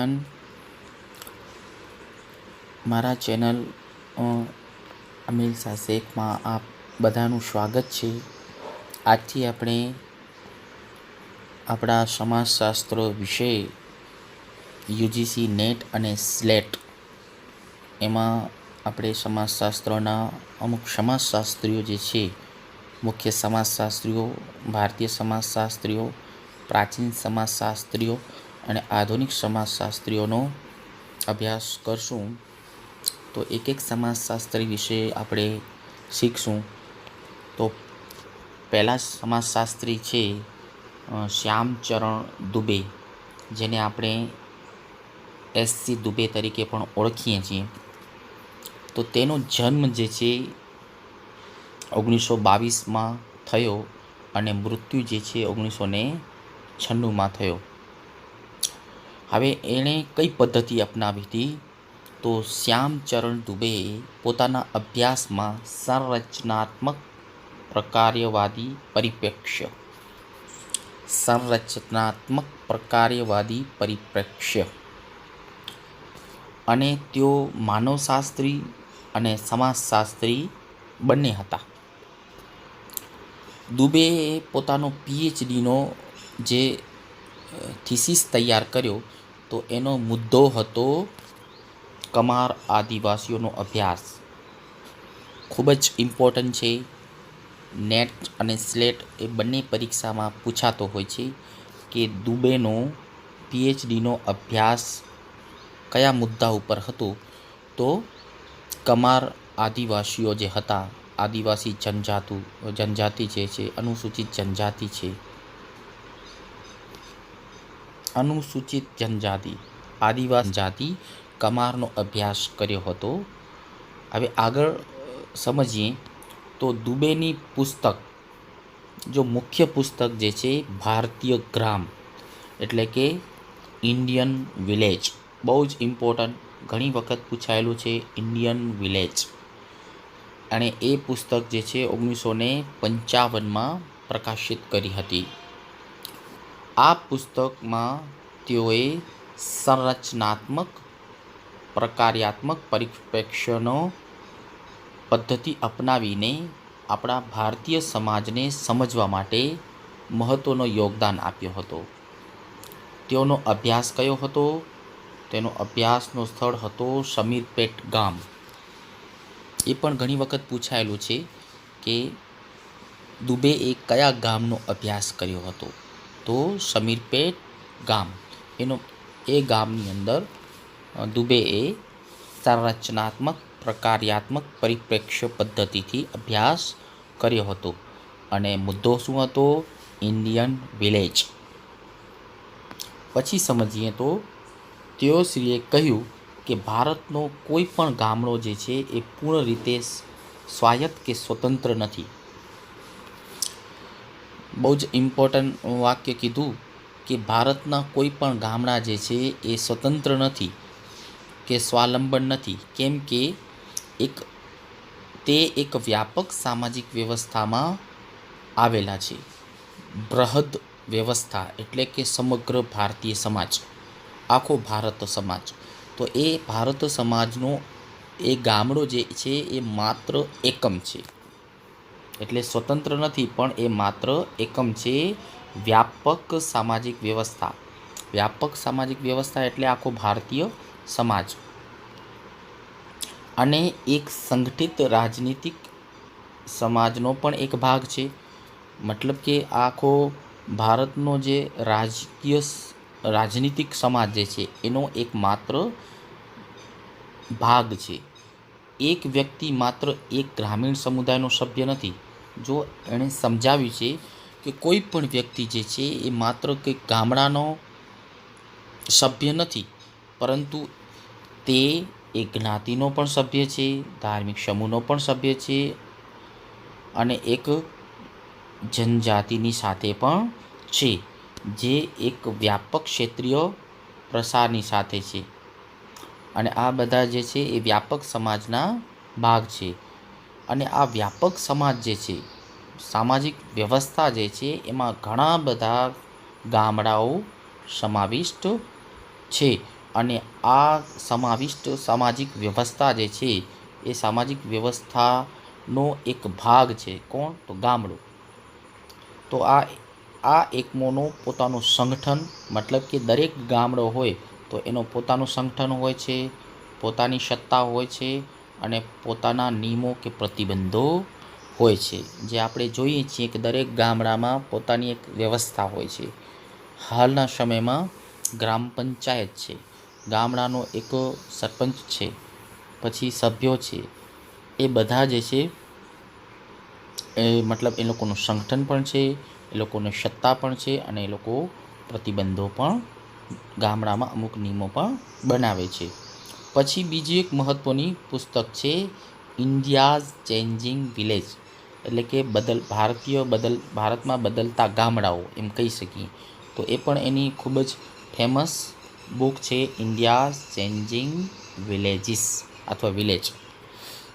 Everyone, મારા channel Amil સાસેકમાં આપ બધાનું સ્વાગત છે. આજથી આપણે આપણા સમાજશાસ્ત્ર વિશે યુજીસી નેટ અને સ્લેટ એમાં આપણે સમાજશાસ્ત્રના અમુક સમાજશાસ્ત્રીઓ જે છે, મુખ્ય સમાજશાસ્ત્રીઓ, ભારતીય સમાજશાસ્ત્રીઓ, પ્રાચીન સમાજશાસ્ત્રીઓ અને આધુનિક સમાજશાસ્ત્રીઓનો અભ્યાસ કરશું. તો એક એક સમાજશાસ્ત્રી વિશે આપણે શીખશું. તો પહેલા સમાજશાસ્ત્રી છે શ્યામચરણ દુબે, જેને આપણે એસસી દુબે તરીકે પણ ઓળખીએ છીએ. તો તેનો જન્મ જે છે 1922માં થયો અને મૃત્યુ જે છે 1996માં થયો. હવે એણે કઈ પદ્ધતિ અપનાવી હતી? તો શ્યામચરણ દુબેએ પોતાના અભ્યાસમાં સંરચનાત્મક પ્રકાર્યવાદી પરિપ્રેક્ષ્ય અને તેઓ માનવશાસ્ત્રી અને સમાજશાસ્ત્રી બંને હતા. દુબેએ પોતાનો પીએચડીનો જે થીસીસ તૈયાર કર્યો, તો એનો મુદ્દો હતો કમાર આદિવાસીઓનો અભ્યાસ. ખૂબ જ ઇમ્પોર્ટન્ટ છે. નેટ અને સ્લેટ એ બંને પરીક્ષામાં પૂછાતો હોય છે કે દુબેનો પીએચડીનો અભ્યાસ કયા મુદ્દા ઉપર હતો. તો કમાર આદિવાસીઓ જે હતા, આદિવાસી જનજાતિ જે છે, અનુસૂચિત જનજાતિ આદિવાસી જાતિ કમારનો અભ્યાસ કર્યો હતો. હવે આગળ સમજીએ તો દુબેની પુસ્તક, જો મુખ્ય પુસ્તક જે છે ભારતીય ગ્રામ એટલે કે ઇન્ડિયન વિલેજ, બહુ જ ઇમ્પોર્ટન્ટ, ઘણી વખત પૂછાયેલું છે ઇન્ડિયન વિલેજ. અને એ પુસ્તક જે છે 1955માં પ્રકાશિત કરી હતી. આ પુસ્તકમાં તેઓએ સંરચનાત્મક પ્રકાર્યાત્મક પરિપ્રેક્ષ્યનો પદ્ધતિ અપનાવીને આપણા ભારતીય સમાજને સમજવા માટે મહત્ત્વનો યોગદાન આપ્યો હતો. તેઓનો અભ્યાસ કયો હતો? તેનો અભ્યાસનો સ્થળ હતો સમીરપેટ ગામ. એ પણ ઘણી વખત પૂછાયેલું છે કે દુબેએ કયા ગામનો અભ્યાસ કર્યો હતો? તો સમીરપેટ ગામ. એ ગામની અંદર દુબેએ સંરચનાત્મક પ્રકાર્યાત્મક પરિપ્રેક્ષ્ય પદ્ધતિથી અભ્યાસ કર્યો હતો. અને મુદ્દો શું હતો? Indian village. પછી સમજીએ તો તેઓશ્રીએ કહ્યું કે ભારતનો કોઈ પણ ગામડો જે છે એ પૂર્ણ રીતે સ્વાયત્ત કે સ્વતંત્ર નથી. બહુ જ ઇમ્પોર્ટન્ટ વાક્ય કીધું કે ભારતના કોઈ પણ ગામડા જે છે એ સ્વતંત્ર નથી કે સ્વાવલંબન નથી. કેમ કે તે એક વ્યાપક સામાજિક વ્યવસ્થામાં આવેલા છે. બૃહદ વ્યવસ્થા એટલે કે સમગ્ર ભારતીય સમાજ, આખો ભારત સમાજ. તો એ ભારત સમાજનો એ ગામડો જે છે એ માત્ર એકમ છે. એટલે સ્વતંત્ર નથી, પણ એ માત્ર એકમ છે. વ્યાપક સામાજિક વ્યવસ્થા એટલે આખો ભારતીય સમાજ. અને એક સંગઠિત રાજનીતિક સમાજનો પણ એક ભાગ છે. મતલબ કે આખો ભારતનો જે રાજનીતિક સમાજ જે છે એનો એક માત્ર ભાગ છે. એક વ્યક્તિ માત્ર એક ગ્રામીણ સમુદાયનો સભ્ય નથી. જો એણે સમજાવ્યું છે કે કોઈ પણ વ્યક્તિ જે છે એ માત્ર કંઈક ગામડાનો સભ્ય નથી, પરંતુ તે એક જ્ઞાતિનો પણ સભ્ય છે, ધાર્મિક સમૂહનો પણ સભ્ય છે અને એક જનજાતિની સાથે પણ છે, જે એક વ્યાપક ક્ષેત્રીય પ્રસારની સાથે છે. અને આ બધા જે છે એ વ્યાપક સમાજના ભાગ છે. અને આ વ્યાપક સમાજ જે છે, સામાજિક વ્યવસ્થા જે છે, એમાં ઘણા બધા ગામડાઓ સમાવિષ્ટ છે. અને આ સમાવિષ્ટ સામાજિક વ્યવસ્થા જે છે એ સામાજિક વ્યવસ્થાનો એક ભાગ છે. કોણ? તો ગામડું. તો આ એકમોનો પોતાનું સંગઠન, મતલબ કે દરેક ગામડો હોય તો એનો પોતાનું સંગઠન હોય છે, પોતાની સત્તા હોય છે અને પોતાના નિયમો કે પ્રતિબંધો હોય છે. જે આપણે જોઈએ છીએ કે દરેક ગામડામાં પોતાની એક વ્યવસ્થા હોય છે. હાલના સમયમાં ગ્રામ પંચાયત છે, ગામડાનો એક સરપંચ છે, પછી સભ્યો છે, એ બધા જે છે એ મતલબ એ લોકોનું સંગઠન પણ છે, એ લોકોને સત્તા પણ છે અને એ લોકો પ્રતિબંધો પણ ગામડામાં અમુક નિયમો પણ બનાવે છે. પછી બીજી એક મહત્ત્વની પુસ્તક છે ઇન્ડિયાઝ ચેન્જિંગ વિલેજ, એટલે કે ભારતમાં બદલતા ગામડાઓ એમ કહી શકીએ. તો એ પણ એની ખૂબ જ ફેમસ બુક છે, ઇન્ડિયાઝ ચેન્જિંગ વિલેજીસ અથવા વિલેજ.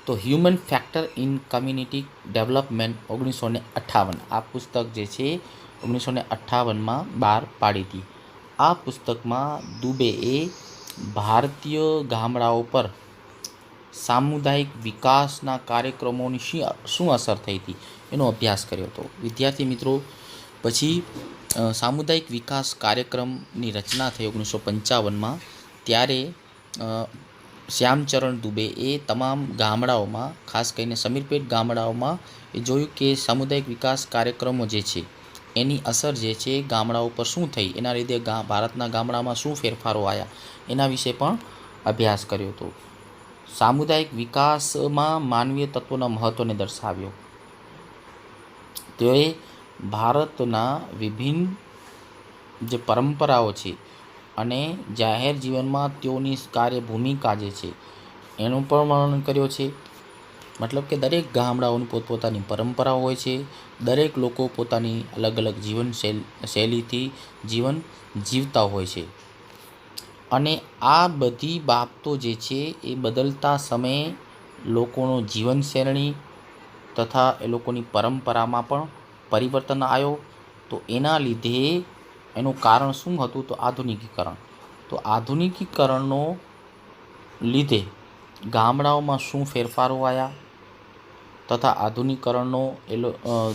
તો human factor in community development 1958, આ પુસ્તક જે છે 1958માં બહાર પાડી હતી. આ પુસ્તકમાં દુબેએ ભારતીય ગામડાઓ પર સામુદાયિક વિકાસના કાર્યક્રમોની શું અસર થઈ હતી એનો અભ્યાસ કર્યો હતો. વિદ્યાર્થી મિત્રો, પછી સામુદાયિક વિકાસ કાર્યક્રમની રચના થઈ 1955માં. ત્યારે શ્યામચરણ દુબે એ તમામ ગામડાઓમાં, ખાસ કરીને સમીરપેટ ગામડાઓમાં એ જોયું કે સામુદાયિક વિકાસ કાર્યક્રમો જે છે એની અસર જે છે ગામડાઓ પર શું થઈ, એના લીધે ભારતના ગામડામાં શું ફેરફારો આવ્યા એના વિશે પણ અભ્યાસ કર્યો હતો. સામુદાયિક વિકાસમાં માનવીય તત્વોના મહત્ત્વને દર્શાવ્યો. તેઓએ ભારતના વિભિન્ન જે પરંપરાઓ છે અને જાહેર જીવનમાં તેઓની કાર્ય ભૂમિકા જે છે એનું પણ વર્ણન કર્યો છે. મતલબ કે દરેક ગામડાઓની પોતપોતાની પરંપરાઓ હોય છે, દરેક લોકો પોતાની અલગ અલગ શૈલીથી જીવન જીવતા હોય છે અને આ બધી બાબતો જે છે એ બદલતા સમયે લોકોનો જીવનશૈલી તથા એ લોકોની પરંપરામાં પણ પરિવર્તન આવ્યો. તો એના લીધે એનું કારણ શું હતું? તો આધુનિકીકરણ. તો આધુનિકીકરણનો લીધે ગામડાઓમાં શું ફેરફારો આવ્યા તથા આધુનિકીકરણનો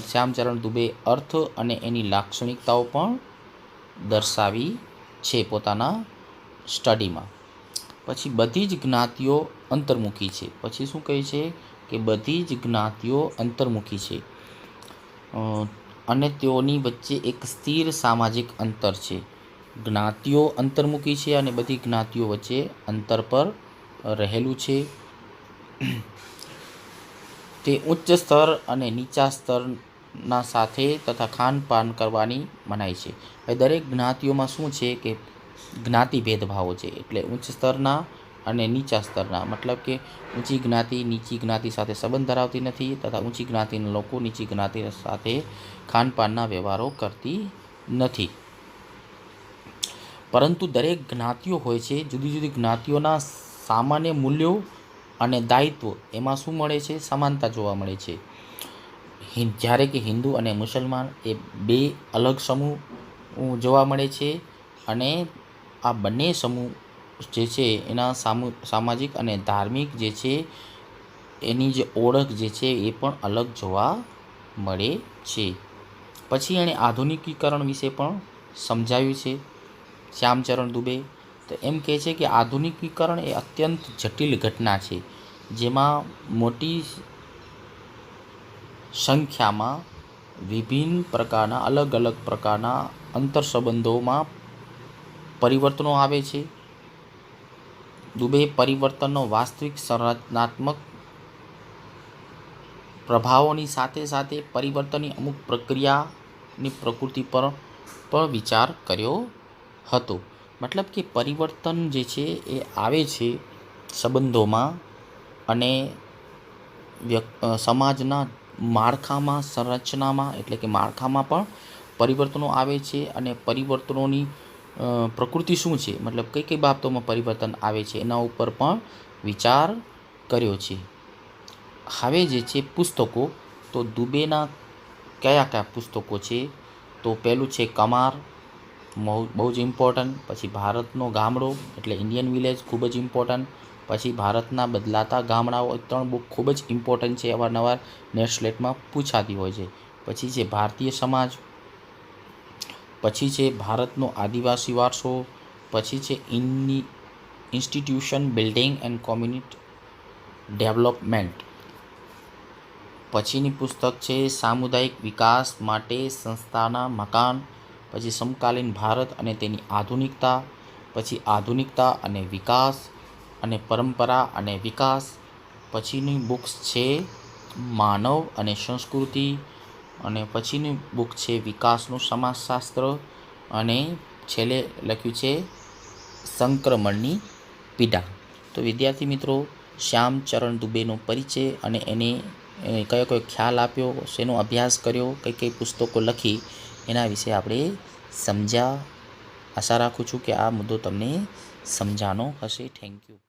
શ્યામચરણ દુબે અર્થ અને એની લાક્ષણિકતાઓ પણ દર્શાવી છે પોતાના સ્ટડીમાં. પછી બધી જ જ્ઞાતિઓ અંતર્મુખી છે. પછી શું કહે છે કે બધી જ જ્ઞાતિઓ અંતર્મુખી છે અને તેઓની વચ્ચે એક સ્થિર સામાજિક અંતર છે. જ્ઞાતિઓ અંતર્મુખી છે અને બધી જ્ઞાતિઓ વચ્ચે અંતર પર રહેલું છે. તે ઉચ્ચ સ્તર અને નીચા સ્તરના સાથે તથા ખાનપાન કરવાની મનાઈ છે. હવે દરેક જ્ઞાતિઓમાં શું છે કે જ્ઞાતિ ભેદભાવો છે. એટલે ઉચ્ચ સ્તરના અને નીચા સ્તરના, મતલબ કે ઊંચી જ્ઞાતિ નીચી જ્ઞાતિ સાથે સંબંધ ધરાવતી નથી તથા ઊંચી જ્ઞાતિના લોકો નીચી જ્ઞાતિ સાથે ખાનપાનના વ્યવહારો કરતી નથી. પરંતુ દરેક જ્ઞાતિઓ હોય છે, જુદી જુદી જ્ઞાતિઓના સામાન્ય મૂલ્યો અને દાયિત્વ એમાં શું મળે છે? સમાનતા જોવા મળે છે. જ્યારે કે હિન્દુ અને મુસલમાન એ બે અલગ સમૂહ જોવા મળે છે અને આ બંને સમૂહ જે છે એના સામાજિક અને ધાર્મિક જે છે એની જે ઓળખ જે છે એ પણ અલગ જોવા મળે છે. પછી એણે આધુનિકીકરણ વિશે પણ સમજાવ્યું છે શ્યામચરણ દુબે. તો એમ કહે છે કે આધુનિકીકરણ એ અત્યંત જટિલ ઘટના છે, જેમાં મોટી સંખ્યામાં વિભિન્ન પ્રકારના અલગ અલગ પ્રકારના અંતરસંબંધોમાં પરિવર્તનો આવે છે. દુબે પરિવર્તનનો વાસ્તવિક સંરચનાત્મક પ્રભાવોની સાથે સાથે પરિવર્તનની અમુક પ્રક્રિયાની પ્રકૃતિ પર પણ વિચાર કર્યો હતો. મતલબ કે પરિવર્તન જે છે એ આવે છે સંબંધોમાં અને સમાજના માળખામાં, સંરચનામાં, એટલે કે માળખામાં પણ પરિવર્તનો આવે છે અને પરિવર્તનોની પ્રકૃતિ શું છે, મતલબ કઈ કઈ બાબતોમાં પરિવર્તન આવે છે એના ઉપર પણ વિચાર કર્યો છે. હવે જે છે પુસ્તકો, તો દુબેના કયા કયા પુસ્તકો છે? તો પહેલું છે કમાર, બહુ જ ઇમ્પોર્ટન્ટ. પછી ભારતનો ગામડો એટલે ઇન્ડિયન વિલેજ ખૂબ જ ઇમ્પોર્ટન્ટ. પછી ભારતના બદલાતા ગામડાઓ 3 બુક ખૂબ જ ઇમ્પોર્ટન્ટ છે, અવારનવાર નેટ સ્લેટમાં પૂછાતી હોય છે. પછી છે ભારતીય સમાજ, પછી છે ભારતનો આદિવાસી વારસો, પછી છે institution building and community development. પછીની પુસ્તક છે સામુદાયિક વિકાસ માટે સંસ્થાના મકાન. પછી સમકાલીન ભારત અને તેની આધુનિકતા, પછી આધુનિકતા અને વિકાસ, અને પરંપરા અને વિકાસ. પછીની બુક્સ છે માનવ અને સંસ્કૃતિ, અને પછીની બુક છે વિકાસનું સમાજશાસ્ત્ર, અને છેલ્લે લખ્યું છે સંક્રમણની પીડા. તો વિદ્યાર્થી મિત્રો, શ્યામચરણ દુબેનો પરિચય અને એને કયો કયો ખ્યાલ આપ્યો, શેનો અભ્યાસ કર્યો, કઈ કઈ પુસ્તકો લખી, એના વિશે આપણે સમજ્યા. આશા રાખું છું કે આ મુદ્દો તમને સમજાનો હશે. Thank you.